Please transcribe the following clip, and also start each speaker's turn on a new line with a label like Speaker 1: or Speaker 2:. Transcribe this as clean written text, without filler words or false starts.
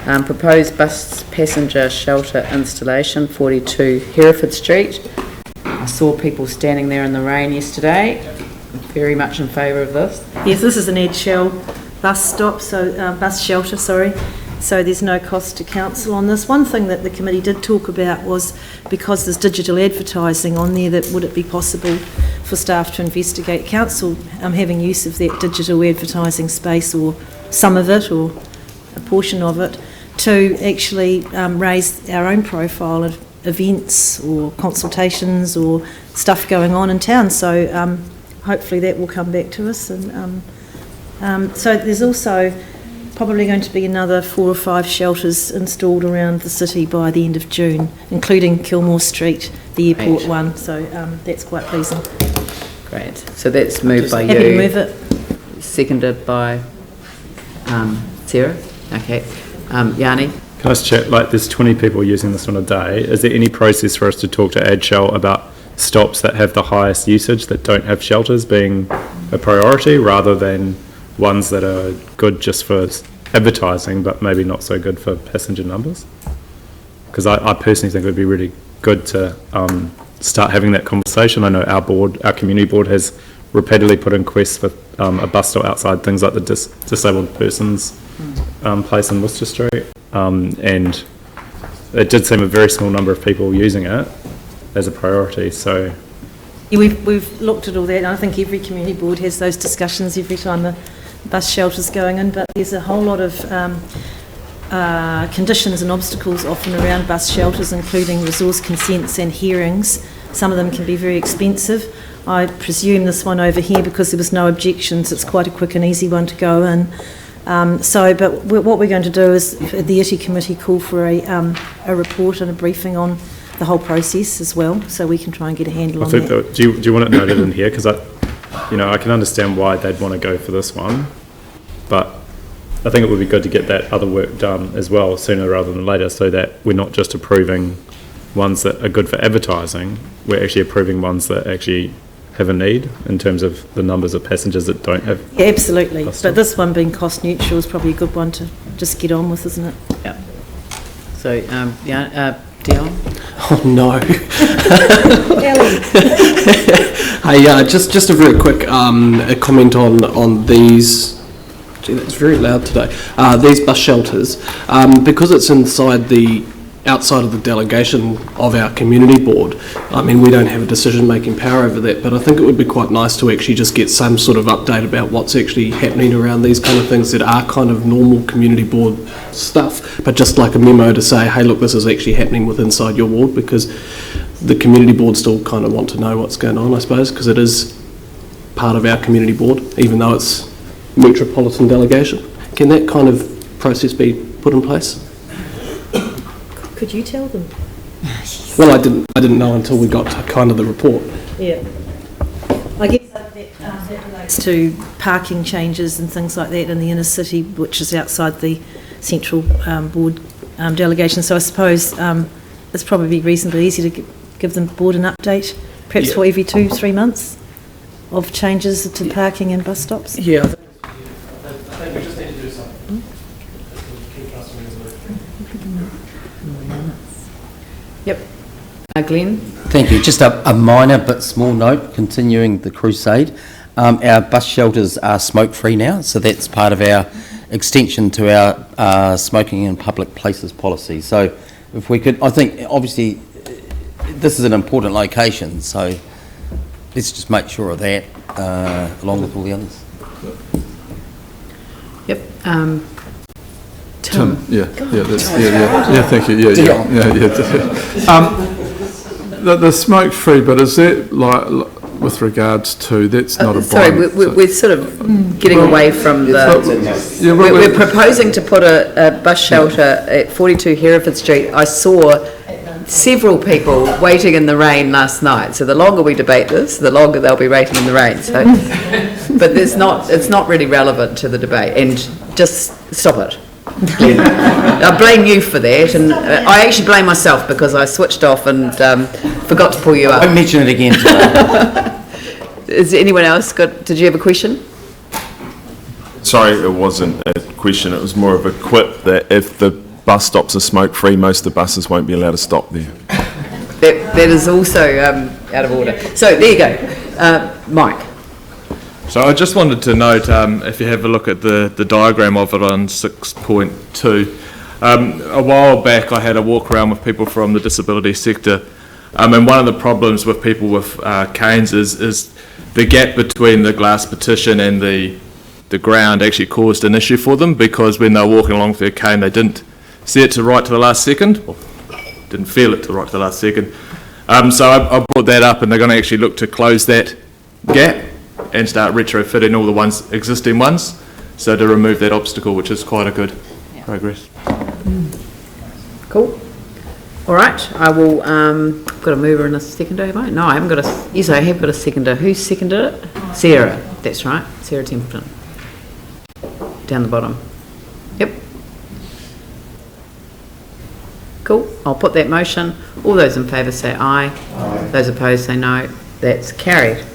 Speaker 1: Proposed bus passenger shelter installation, 42 Hereford Street. I saw people standing there in the rain yesterday. Very much in favour of this.
Speaker 2: Yes, this is an Edshell bus stop, bus shelter, sorry. So there's no cost to council on this. One thing that the committee did talk about was, because there's digital advertising on there, that would it be possible for staff to investigate council having use of that digital advertising space, or some of it, or a portion of it, to actually raise our own profile at events or consultations or stuff going on in town. So hopefully that will come back to us. And so there's also probably going to be another 4 or 5 shelters installed around the city by the end of June, including Kilmore Street, the airport one. So that's quite pleasing.
Speaker 1: Great. So that's moved by you.
Speaker 2: Happy to move it.
Speaker 1: Seconded by Sarah. Okay. Yanni.
Speaker 3: Can I just check, like there's 20 people using this on a day. Is there any process for us to talk to Adshell about stops that have the highest usage that don't have shelters being a priority, rather than ones that are good just for advertising but maybe not so good for passenger numbers? Because I personally think it would be really good to start having that conversation. I know our community board has repeatedly put in requests for a bus stop outside things like the disabled persons place in Worcester Street, and it did seem a very small number of people using it as a priority. So
Speaker 2: yeah, we've looked at all that, and I think every community board has those discussions every time the bus shelter's going in, but there's a whole lot of conditions and obstacles often around bus shelters, including resource consents and hearings. Some of them can be very expensive. I presume this one over here, because there was no objections, it's quite a quick and easy one to go in. But what we're going to do is, the ITI committee, call for a report and a briefing on the whole process as well, so we can try and get a handle on that.
Speaker 3: Do you want it noted in here? Because I can understand why they'd want to go for this one, but I think it would be good to get that other work done as well sooner rather than later, so that we're not just approving ones that are good for advertising, we're actually approving ones that actually have a need in terms of the numbers of passengers that don't have.
Speaker 2: Yeah, absolutely. But this one being cost neutral is probably a good one to just get on with, isn't it?
Speaker 1: Yeah. So, Dion?
Speaker 4: Oh no. Hey, just a very quick a comment on these. Gee, that's very loud today. These bus shelters, because it's outside of the delegation of our community board. I mean, we don't have a decision-making power over that, but I think it would be quite nice to actually just get some sort of update about what's actually happening around these kind of things that are kind of normal community board stuff, but just like a memo to say, hey, look, this is actually happening inside your ward, because the community board still kind of want to know what's going on, I suppose, because it is part of our community board, even though it's metropolitan delegation. Can that kind of process be put in place?
Speaker 2: Could you tell them?
Speaker 4: Well, I didn't know until we got to kind of the report.
Speaker 2: Yeah. I guess that relates to parking changes and things like that in the inner city, which is outside the central board delegation. So I suppose it's probably reasonably easy to give them board an update, perhaps for every 2-3 months, of changes to parking and bus stops.
Speaker 4: Yeah.
Speaker 5: I think we just need to do something.
Speaker 1: Yep. Glenn?
Speaker 6: Thank you. Just a minor but small note, continuing the crusade. Our bus shelters are smoke-free now, so that's part of our extension to our smoking in public places policy. So if we could, I think, obviously, this is an important location, so let's just make sure of that, along with all the others.
Speaker 1: Yep.
Speaker 7: Tim, thank you. The smoke-free, but is that like with regards to, that's not a
Speaker 1: sorry,
Speaker 7: bond?
Speaker 1: we're sort of getting away from the... we're proposing to put a bus shelter at 42 Hereford Street. I saw several people waiting in the rain last night, so the longer we debate this, the longer they'll be waiting in the rain. So, but it's not really relevant to the debate, and just stop it. I blame you for that, and I actually blame myself because I switched off and forgot to pull you up.
Speaker 6: I won't mention it again today.
Speaker 1: Is anyone else did you have a question?
Speaker 8: Sorry, it wasn't a question, it was more of a quip that if the bus stops are smoke-free, most of the buses won't be allowed to stop there.
Speaker 1: That is also out of order. So there you go. Mike.
Speaker 5: So I just wanted to note, if you have a look at the diagram of it on 6.2, a while back I had a walk around with people from the disability sector, and one of the problems with people with canes is the gap between the glass partition and the ground actually caused an issue for them, because when they were walking along with their cane they didn't see it to right to the last second, or didn't feel it to right to the last second. So I brought that up, and they're going to actually look to close that gap and start retrofitting all the existing ones, so to remove that obstacle, which is quite a good progress.
Speaker 1: Cool. All right, I will, got a mover and a seconder, have I? No, I haven't got yes, I have got a seconder. Who seconded it? Sarah, that's right, Sarah Templeton. Down the bottom. Yep. Cool, I'll put that motion. All those in favour say aye. Aye. Those opposed say no. That's carried.